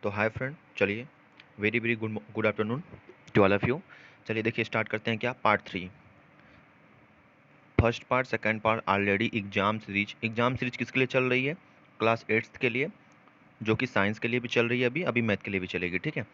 तो hi friend, चलिए very very good good afternoon to all of you. चलिए देखिए स्टार्ट करते हैं क्या part 3। First part second part already exam series किसके लिए चल रही है? क्लास 8th के लिए, जो कि साइंस के लिए भी चल रही है, अभी अभी मैथ के लिए भी चलेगी। ठीक है,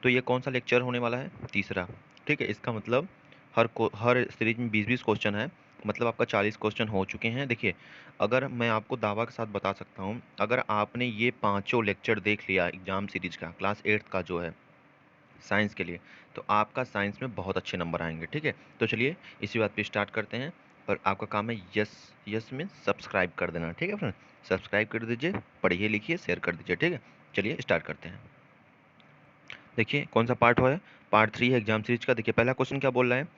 तो ये कौन सा लेक्चर होने वाला है? तीसरा। ठीक है, इसका मतलब हर सीरीज में 20-20 क्वेश्चन है, मतलब आपका 40 क्वेश्चन हो चुके हैं। देखिए, अगर मैं आपको दावा के साथ बता सकता हूँ, अगर आपने ये पांचों लेक्चर देख लिया एग्जाम सीरीज का, क्लास 8th का जो है साइंस के लिए, तो आपका साइंस में बहुत अच्छे नंबर आएंगे। ठीक है, तो चलिए इसी बात पे स्टार्ट करते हैं। और आपका काम है यस यस में सब्सक्राइब कर देना। ठीक है फ्रेंड, सब्सक्राइब कर दीजिए, पढ़िए लिखिए शेयर कर दीजिए। ठीक है, चलिए स्टार्ट करते हैं। देखिए कौन सा पार्ट है? पार्ट 3 है एग्जाम सीरीज का। देखिए पहला क्वेश्चन क्या बोल रहा है?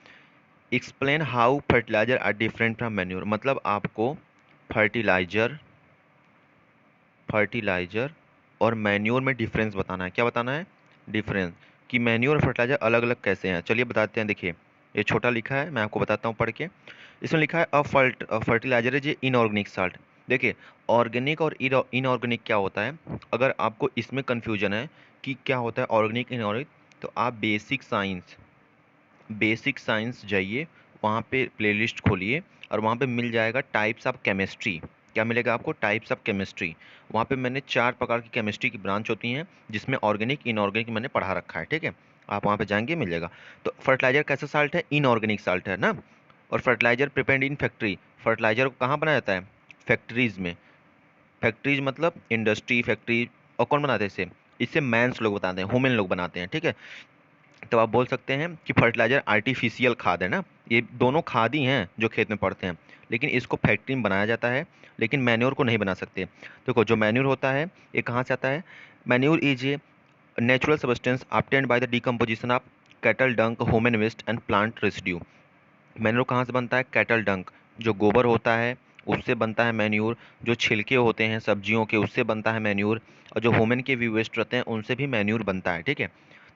Explain how fertiliser are different from manure. मतलब आपको फर्टिलाइजर फर्टिलाइजर और मैन्योर में डिफरेंस बताना है। क्या बताना है? डिफरेंस, कि मैन्योर और फर्टिलाइजर अलग अलग कैसे हैं। चलिए बताते हैं। देखिए ये छोटा लिखा है, मैं आपको बताता हूँ पढ़ के। इसमें लिखा है फर्टिलाइजर इज इनऑर्गेनिक साल्ट। देखिए ऑर्गेनिक और इनऑर्गेनिक क्या होता है, अगर आपको इसमें कन्फ्यूजन है कि क्या होता है ऑर्गेनिक इनऑर्गेनिक, तो आप बेसिक साइंस जाइए, वहाँ पे प्लेलिस्ट खोलिए और वहाँ पे मिल जाएगा टाइप्स ऑफ केमिस्ट्री। क्या मिलेगा आपको? Types of chemistry. वहाँ पे मैंने 4 प्रकार की केमिस्ट्री की ब्रांच होती हैं, जिसमें ऑर्गेनिक इनऑर्गेनिक मैंने पढ़ा रखा है। ठीक है, आप वहाँ पे जाएंगे मिल जाएगा। तो फर्टिलाइजर कैसा साल्ट है? इनऑर्गेनिक साल्ट है ना। और fertiliser prepared in factory, fertiliser को कहाँ बनाया जाता है? फैक्ट्रीज में। फैक्ट्रीज मतलब इंडस्ट्री, फैक्ट्री। और कौन बनाते हैं इसे? इसे मैंस लोग बताते हैं, वुमेन लोग बनाते हैं। ठीक है, तो आप बोल सकते हैं कि फर्टिलाइजर आर्टिफिशियल खाद है ना। ये दोनों खाद ही हैं जो खेत में पड़ते हैं, लेकिन इसको फैक्ट्री में बनाया जाता है, लेकिन मैन्योर को नहीं बना सकते। देखो जो मैन्योर होता है ये कहाँ से आता है? Manure is a natural substance obtained by the decomposition of cattle dung, human waste and plant residue. Manure कहाँ से बनता है? कैटल डंक, जो गोबर होता है उससे बनता है मैन्योर। जो छिलके होते हैं सब्जियों के उससे बनता है मैन्योर। और जो ह्यूमन के भी वेस्ट रहते हैं उनसे भी मैन्योर बनता है। ठीक है,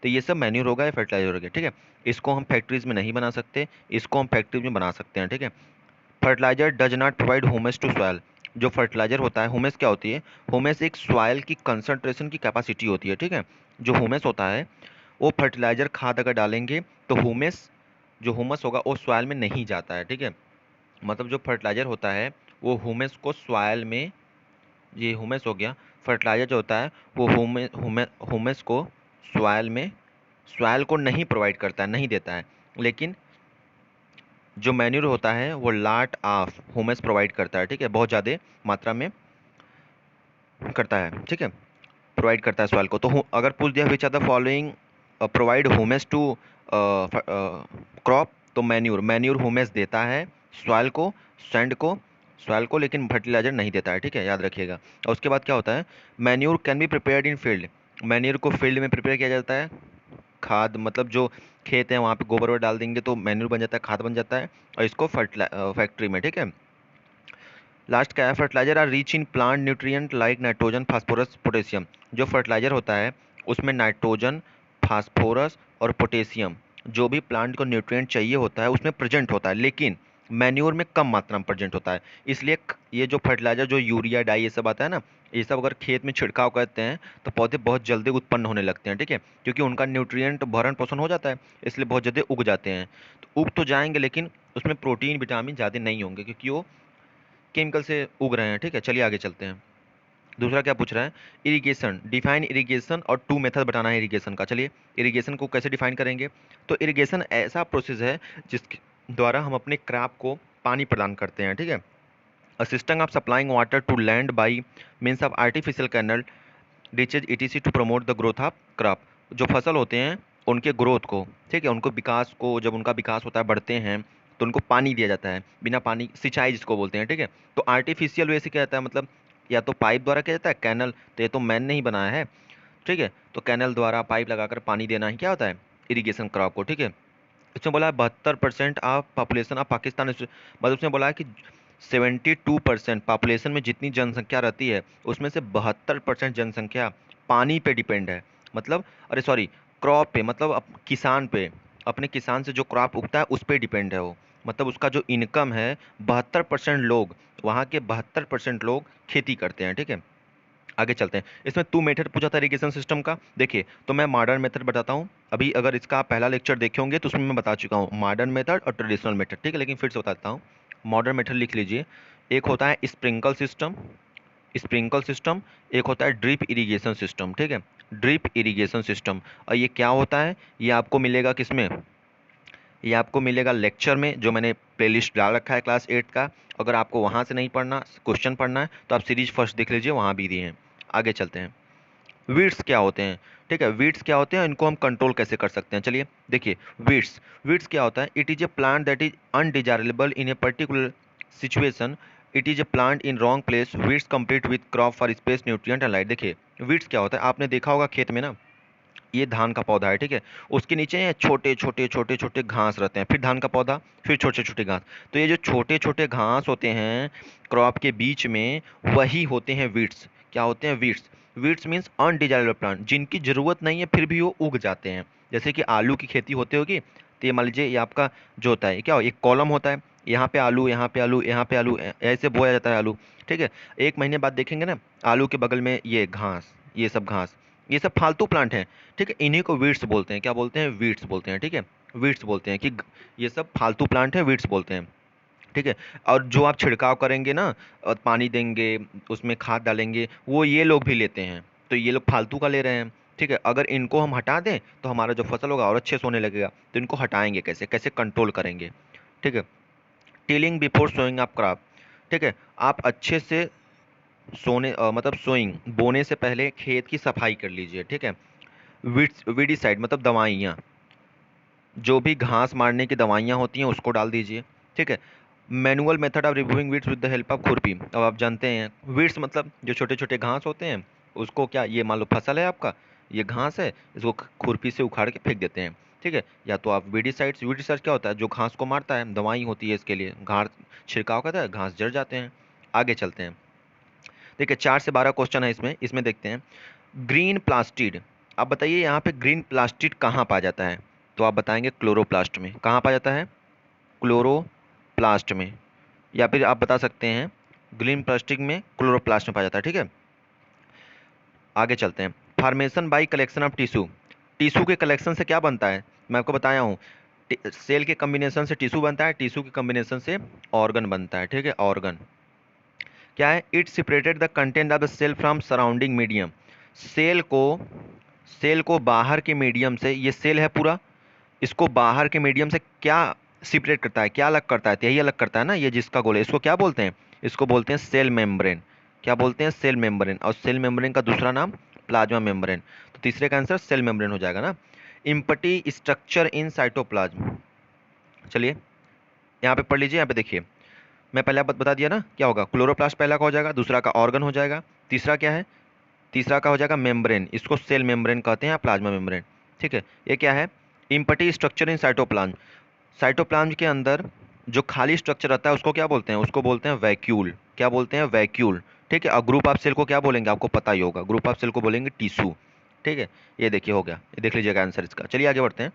तो ये सब मैन्योर होगा या फर्टिलाइजर हो गया। ठीक है, इसको हम फैक्ट्रीज में नहीं बना सकते, इसको हम फैक्ट्रीज में बना सकते हैं। ठीक है, fertiliser does not provide humus to soil. जो फर्टिलाइजर होता है, ह्यूमस क्या होती है? ह्यूमस एक सॉइल की कंसंट्रेशन की कैपेसिटी होती है। ठीक है, जो ह्यूमस होता है वो फर्टिलाइजर खाद अगर डालेंगे तो ह्यूमस, जो ह्यूमस होगा वो सॉइल में नहीं जाता है। ठीक है, मतलब जो फर्टिलाइजर होता है वो ह्यूमस को सॉइल में, ये ह्यूमस हो गया। फर्टिलाइजर जो होता है वो ह्यूमस को सॉइल में, सॉइल को नहीं प्रोवाइड करता है, नहीं देता है। लेकिन जो मैन्यूर होता है वो लॉट ऑफ ह्यूमस प्रोवाइड करता है। ठीक है, बहुत ज़्यादा मात्रा में करता है। ठीक है, प्रोवाइड करता है सॉइल को। तो अगर पूछ दिया which are the following provide humus to crop, तो मैन्यूर ह्यूमस देता है सॉइल को, सैंड को, सॉइल को, लेकिन फर्टिलाइजर नहीं देता है। ठीक है, याद रखिएगा। और उसके बाद क्या होता है? Manure can be prepared in field. Manure को फील्ड में प्रिपेयर किया जाता है। खाद मतलब जो खेत है वहाँ पे गोबर वोबर डाल देंगे तो मैन्यूर बन जाता है, खाद बन जाता है। और इसको फैक्ट्री में, ठीक है। लास्ट क्या है? Fertiliser are rich in plant nutrient like nitrogen, phosphorus, potassium. जो फर्टिलाइजर होता है उसमें नाइट्रोजन, फास्फोरस और पोटेशियम, जो भी प्लांट को न्यूट्रिएंट चाहिए होता है उसमें प्रेजेंट होता है, लेकिन मैन्योर में कम मात्रा में प्रेजेंट होता है। इसलिए ये जो फर्टिलाइजर, जो यूरिया, डाई, ये सब आता है ना, ये सब अगर खेत में छिड़काव करते हैं तो पौधे बहुत जल्दी उत्पन्न होने लगते हैं। ठीक है, क्योंकि उनका न्यूट्रिएंट भरण पोषण हो जाता है, इसलिए बहुत जल्दी उग जाते हैं। तो उग तो जाएंगे लेकिन उसमें प्रोटीन विटामिन ज़्यादा नहीं होंगे, क्योंकि वो केमिकल से उग रहे हैं। ठीक है, चलिए आगे चलते हैं। दूसरा क्या पूछ रहा है? इरिगेशन, डिफाइन इरिगेशन और 2 मेथड बताना है इरिगेशन का। चलिए इरिगेशन को कैसे डिफाइन करेंगे? तो इरिगेशन ऐसा प्रोसेस है जिसके द्वारा हम अपने क्रॉप को पानी प्रदान करते हैं। ठीक है, a system of supplying water to land by means of artificial canal, ditches ETC to promote the growth of crop. जो फसल होते हैं उनके ग्रोथ को, ठीक है, उनको विकास को, जब उनका विकास होता है, बढ़ते हैं, तो उनको पानी दिया जाता है। बिना पानी, सिंचाई जिसको बोलते हैं। ठीक है, तो आर्टिफिशियल वे से क्या जाता है, मतलब या तो पाइप द्वारा किया जाता है, कैनल, तो ये तो मैन ने ही बनाया है। ठीक है, तो कैनल द्वारा पाइप लगाकर पानी देना ही क्या होता है? इरिगेशन क्रॉप को। ठीक है, इसमें बोला है 72% ऑफ पॉपुलेशन ऑफ पाकिस्तान, मतलब उसने बोला है कि 72% पॉपुलेशन में जितनी जनसंख्या रहती है उसमें से 72% जनसंख्या पानी पे डिपेंड है। मतलब अरे सॉरी, क्रॉप पे, मतलब किसान पे, अपने किसान से जो क्रॉप उगता है उस पर डिपेंड है वो। मतलब उसका जो इनकम है, 72% लोग, वहाँ के 72% लोग खेती करते हैं। ठीक है, आगे चलते हैं। इसमें 2 मेथड पूछा था इरिगेशन सिस्टम का। देखिए तो मैं मॉडर्न मेथड बताता हूँ। अभी अगर इसका आप पहला लेक्चर देखे होंगे तो उसमें मैं बता चुका हूँ मॉडर्न मेथड और ट्रेडिशनल मेथड, ठीक है, लेकिन फिर से बताता हूँ। मॉडर्न मेथड लिख लीजिए। एक होता है स्प्रिंकल सिस्टम, स्प्रिंकल सिस्टम। एक होता है ड्रिप इरिगेशन सिस्टम, ठीक है, ड्रिप इरिगेशन सिस्टम। और ये क्या होता है, ये आपको मिलेगा किसमें, ये आपको मिलेगा लेक्चर में, जो मैंने प्लेलिस्ट डाल रखा है क्लास 8 का। अगर आपको वहाँ से नहीं पढ़ना, क्वेश्चन पढ़ना है, तो आप सीरीज फर्स्ट देख लीजिए, वहाँ भी दिए हैं। आगे चलते हैं। वीड्स क्या होते हैं, ठीक है, वीड्स क्या होते हैं, इनको हम कंट्रोल कैसे कर सकते हैं। चलिए देखिए, वीड्स वीड्स क्या होता है। It is a plant that is undesirable in a particular situation. It is a plant in wrong place. Weeds compete with crop for space, nutrient and light. देखिए वीड्स क्या होता है, आपने देखा होगा खेत में ना, ये धान का पौधा है, ठीक है, उसके नीचे छोटे छोटे छोटे छोटे घास रहते हैं, फिर धान का पौधा, फिर छोटे छोटे घास। तो ये जो छोटे छोटे घास होते हैं क्रॉप के बीच में, वही होते हैं वीड्स। क्या होते हैं, weeds. Weeds means undesirable plant, जिनकी ज़रूरत नहीं है फिर भी वो उग जाते हैं। जैसे कि आलू की खेती होती होगी, तो ये मान लीजिए ये आपका जो होता है, क्या हो, एक कॉलम होता है, यहाँ पे आलू, यहाँ पे आलू, यहाँ पे आलू, ऐसे बोया जाता है आलू, ठीक है। 1 महीने बाद देखेंगे ना, आलू के बगल में ये घास, ये सब घास, ये सब फालतू प्लांट हैं, ठीक है, इन्हीं को वीड्स बोलते हैं। क्या बोलते हैं, वीड्स बोलते हैं, ठीक है, वीड्स बोलते हैं कि ये सब फालतू प्लांट है, वीड्स बोलते हैं, ठीक है। और जो आप छिड़काव करेंगे ना, और पानी देंगे, उसमें खाद डालेंगे, वो ये लोग भी लेते हैं, तो ये लोग फालतू का ले रहे हैं, ठीक है। अगर इनको हम हटा दें तो हमारा जो फसल होगा और अच्छे से होने लगेगा। तो इनको हटाएंगे कैसे, कैसे कंट्रोल करेंगे, ठीक है। Tilling before sowing of crop, ठीक है, आप अच्छे से मतलब सोइंग, बोने से पहले खेत की सफाई कर लीजिए, ठीक है। वीडीसाइड मतलब दवाइयाँ, जो भी घास मारने की दवाइयाँ होती हैं उसको डाल दीजिए, ठीक है। Manual method of removing weeds with the help of खुरपी। अब आप जानते हैं वीड्स मतलब जो छोटे छोटे घास होते हैं, उसको क्या, ये मान लो फसल है आपका, ये घास है, इसको खुरपी से उखाड़ के फेंक देते हैं, ठीक है। या तो आप वीडीसाइड्स, वीडीसाइड्स क्या होता है, जो घास को मारता है, दवाई होती है इसके लिए, घास छिड़काव करता है, घास जड़ जाते हैं। आगे चलते हैं। देखिए 4 से 12 क्वेश्चन है इसमें, इसमें देखते हैं। ग्रीन प्लास्टिड, आप बताइए यहाँ पे ग्रीन प्लास्टिड कहाँ पाया जाता है, तो आप बताएंगे क्लोरोप्लास्ट में। कहाँ पाया जाता है, क्लोरोप्लास्ट में। या फिर आप बता सकते हैं ग्रीन प्लास्टिक में, क्लोरोप्लास्ट में पाया जाता है, ठीक है। आगे चलते हैं। Formation by collection of tissue, tissue के कलेक्शन से क्या बनता है, मैं आपको बताया हूँ। सेल के कम्बिनेशन से टिश्यू बनता है, टिश्यू के कम्बिनेशन से ऑर्गन बनता है, ठीक है, ऑर्गन। क्या है, it separated the content of the cell from surrounding medium. Cell को सेल को बाहर के मीडियम से, ये सेल है पूरा, इसको बाहर के मीडियम से क्या सेपरेट करता है, क्या अलग करता है, तो यही अलग करता है ना, ये जिसका गोल है, इसको क्या बोलते हैं, इसको बोलते हैं सेल मेम्ब्रेन। क्या बोलते हैं, सेल मेम्ब्रेन। और सेल मेम्ब्रेन का दूसरा नाम प्लाज्मा मेम्ब्रेन। तो तीसरे का आंसर सेल मेम्ब्रेन हो जाएगा ना। इम्पटी स्ट्रक्चर इन साइटोप्लाज्म, चलिए यहाँ पे पढ़ लीजिए। यहाँ पे देखिए, मैं पहले बता दिया ना, क्या होगा, क्लोरोप्लास्ट पहला का हो जाएगा, दूसरा का ऑर्गन हो जाएगा, तीसरा क्या है, तीसरा का हो जाएगा मेम्ब्रेन, इसको सेल मेम्ब्रेन कहते हैं या प्लाज्मा मेम्ब्रेन, ठीक है। ये क्या है, empty structure in cytoplasm. Cytoplasm के अंदर जो खाली स्ट्रक्चर रहता है उसको क्या बोलते हैं, उसको बोलते हैं वैक्यूल। क्या बोलते हैं, वैक्यूल, ठीक है। और ग्रुप ऑफ सेल को क्या बोलेंगे, आपको पता ही होगा, ग्रुप ऑफ सेल को बोलेंगे टिश्यू, ठीक है। ये देखिए हो गया, ये देख लीजिएगा आंसर इसका। चलिए आगे बढ़ते हैं।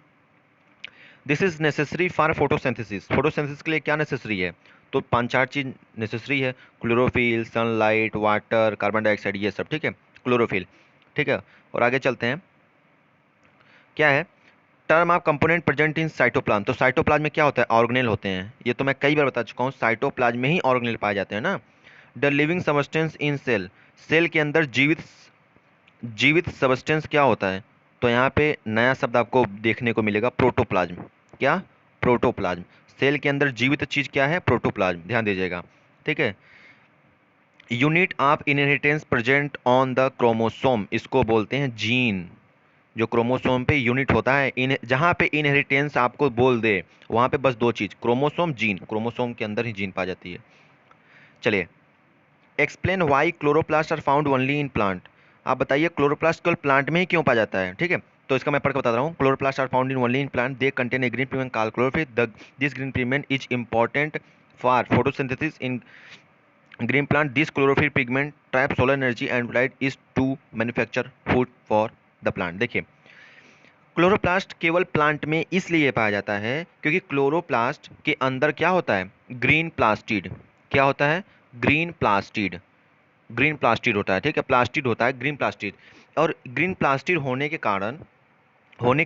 This is necessary for photosynthesis, photosynthesis के लिए क्या नेसेसरी है, तो 5-4 चीज नेसेसरी है। Chlorophyll, sunlight, water, carbon dioxide, ये सब, ठीक है, क्लोरोफिल, ठीक है। और आगे चलते हैं, क्या है, term of component present in cytoplasm. तो साइटोप्लाज्म में क्या होता है, ऑर्गेनेल होते हैं, ये तो मैं कई बार बता चुका हूँ, साइटोप्लाज्म में ही ऑर्गेनेल पाए जाते हैं ना। The living substance in cell, cell के अंदर जीवित जीवित सबस्टेंस क्या होता है, तो यहाँ पे नया शब्द आपको देखने को मिलेगा, प्रोटोप्लाज्म। क्या, प्रोटोप्लाज्म। सेल के अंदर जीवित चीज क्या है, प्रोटोप्लाज्म, ध्यान दीजिएगा, ठीक है। Unit of inheritance present on the chromosome, इसको बोलते हैं जीन। जो क्रोमोसोम पे यूनिट होता है, इन जहाँ पे इनहेरिटेंस आपको बोल दे, वहाँ पे बस 2 चीज, क्रोमोसोम, जीन, क्रोमोसोम के अंदर ही जीन पा जाती है। चलिए, explain why chloroplast are found only in plant. आप बताइए क्लोरोप्लास्ट केवल प्लांट में ही क्यों पाया जाता है, ठीक है। तो इसका मैं पढ़ के बता रहा हूँ। Chloroplast are found in only in plant, they contain a green pigment called chlorophyll, the this green pigment is important for photosynthesis in green plant. This chlorophyll pigment traps solar energy and light is to manufacture food for the plant। देखिए chloroplast केवल plant में इसलिए पाया जाता है क्योंकि chloroplast के अंदर क्या होता है, ग्रीन प्लास्टिड। क्या होता है, ग्रीन प्लास्टिड, ग्रीन प्लास्टिड होता है, ठीक है, प्लास्टिड होता है, ग्रीन प्लास्टिड। और ग्रीन प्लास्टिड होने के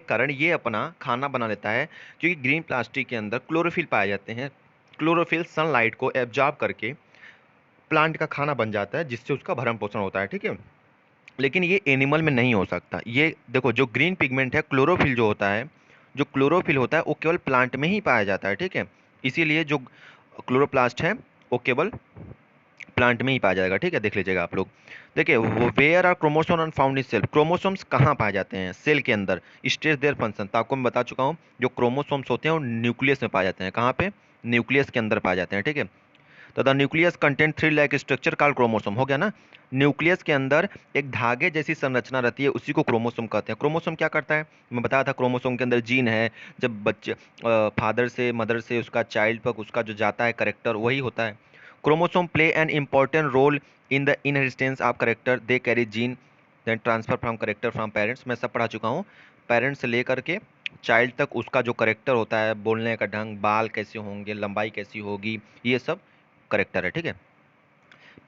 कारण ये अपना खाना बना लेता है, क्योंकि ग्रीन प्लास्टिक के अंदर क्लोरोफिल पाए जाते हैं। क्लोरोफिल सनलाइट को एब्जॉर्ब करके प्लांट का खाना बन जाता है, जिससे उसका भरण पोषण होता है, ठीक है। लेकिन ये एनिमल में नहीं हो सकता। ये देखो, जो ग्रीन पिगमेंट है, क्लोरोफिल जो होता है, जो क्लोरोफिल होता है वो केवल प्लांट में ही पाया जाता है, ठीक है। इसीलिए जो क्लोरोप्लास्ट है वो केवल प्लांट में ही पाया जाएगा, ठीक है, देख लीजिएगा आप लोग। देखिए, वो where are chromosome and found in cell, chromosomes कहाँ पाए जाते हैं, सेल के अंदर। स्टेज देयर फंक्शन, तो आपको मैं बता चुका हूँ, जो क्रोमोसोम्स होते हैं वो न्यूक्लियस में पाए जाते हैं। कहाँ पे? न्यूक्लियस के अंदर पाए जाते हैं, ठीक है। तो the nucleus content three like structure called chromosome, हो गया ना। न्यूक्लियस के अंदर एक धागे जैसी संरचना रहती है, उसी को क्रोमोसोम कहते हैं। क्रोमोसोम क्या करता है, मैं बताया था, क्रोमोसोम के अंदर जीन है। जब बच्चे फादर से मदर से उसका चाइल्ड तक उसका जो जाता है करेक्टर, वही होता है। Chromosome play an important role in the inheritance of character, they carry gene then transfer from character from parents. मैं सब पढ़ा चुका हूँ। पेरेंट्स से लेकर के चाइल्ड तक उसका जो करेक्टर होता है, बोलने का ढंग, बाल कैसे होंगे, लंबाई कैसी होगी, ये सब करेक्टर है, ठीक है।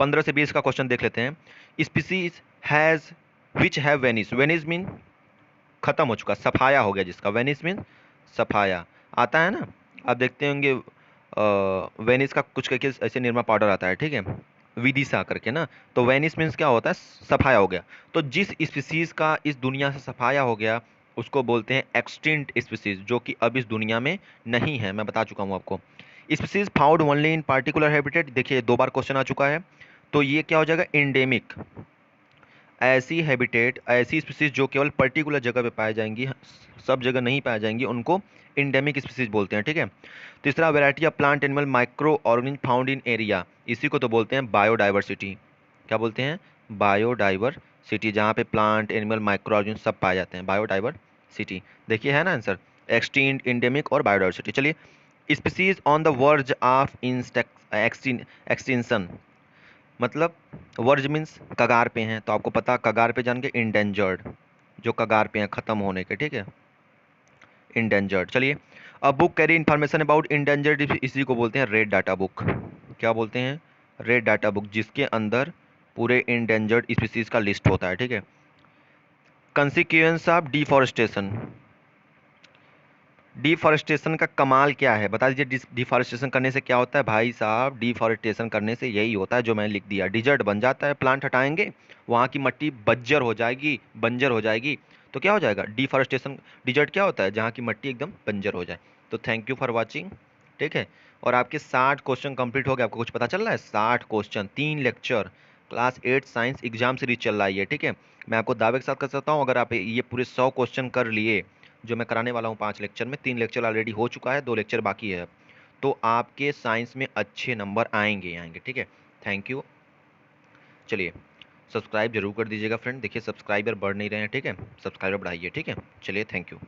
15 से 20 का क्वेश्चन देख लेते हैं। Species has which have Venice, Venice mean खत्म हो चुका, सफाया हो गया जिसका, वेनिस मीन सफाया। आता है ना, आप देखते होंगे वेनिस का कुछ करके ऐसे निरमा पाउडर आता है, ठीक है, विदिशा करके ना। तो वेनिस मीन्स क्या होता है, सफाया हो गया। तो जिस स्पीसीज का इस दुनिया से सफाया हो गया, उसको बोलते हैं एक्सटिंक्ट स्पीसीज, जो कि अब इस दुनिया में नहीं है, मैं बता चुका हूँ आपको। स्पीसीज फाउंड ओनली इन पार्टिकुलर हैबिटेट, देखिए 2 बार क्वेश्चन आ चुका है। तो ये क्या हो जाएगा, इंडेमिक। ऐसी हैबिटेट, ऐसी स्पीसीज जो केवल पर्टिकुलर जगह पे पाई जाएंगी, सब जगह नहीं पाई जाएंगी, उनको इंडेमिक स्पीसीज बोलते हैं, ठीक है। तीसरा, variety of plant animal micro organism found in area, इसी को तो बोलते हैं बायोडाइवर्सिटी। क्या बोलते हैं, बायोडाइवर्सिटी, जहाँ पे प्लांट एनिमल माइक्रो ऑर्गेनिज्म सब पाए जाते हैं, बायोडाइवर्सिटी। देखिए है ना आंसर, एक्सटिंक्ट, इंडेमिक और बायोडाइवर्सिटी। चलिए, species on the verge of extinction, मतलब वर्ज मीन्स कगार पे हैं, तो आपको पता, कगार पे जान के इंडेंजर्ड, जो कगार पे हैं खत्म होने के, ठीक है, इंडेंजर्ड। चलिए, a book carry information about endangered, इसी को बोलते हैं रेड डाटा बुक। क्या बोलते हैं, रेड डाटा बुक, जिसके अंदर पूरे इंडेंजर्ड स्पीसीज का लिस्ट होता है, ठीक है। कंसिक्वेंस ऑफ डिफॉरेस्टेशन, डिफॉरेस्टेशन का कमाल क्या है, बता दीजिए। डिफॉरेस्टेशन करने से क्या होता है भाई साहब, डिफॉरेस्टेशन करने से यही होता है जो मैंने लिख दिया, डिजर्ट बन जाता है। प्लांट हटाएंगे, वहाँ की मिट्टी बंजर हो जाएगी, बंजर हो जाएगी। तो क्या हो जाएगा, डिफॉरेस्टेशन। डिजर्ट क्या होता है, जहाँ की मिट्टी एकदम बंजर हो जाए। तो थैंक यू फॉर वॉचिंग, ठीक है। और आपके 60 क्वेश्चन कंप्लीट हो गए, आपको कुछ पता चल रहा है, 60 question, 3 lecture, class 8 science exam series चल रहा है ये, ठीक है। मैं आपको दावे के साथ कर सकता हूँ, अगर आप ये पूरे 100 क्वेश्चन कर लिए, जो मैं कराने वाला हूँ 5 लेक्चर में, 3 लेक्चर ऑलरेडी हो चुका है, 2 लेक्चर बाकी है, तो आपके साइंस में अच्छे नंबर आएंगे आएंगे, ठीक है। Thank you. चलिए, सब्सक्राइब जरूर कर दीजिएगा फ्रेंड, देखिए सब्सक्राइबर बढ़ नहीं रहे हैं, ठीक है, सब्सक्राइबर बढ़ाइए, ठीक है। चलिए, थैंक यू।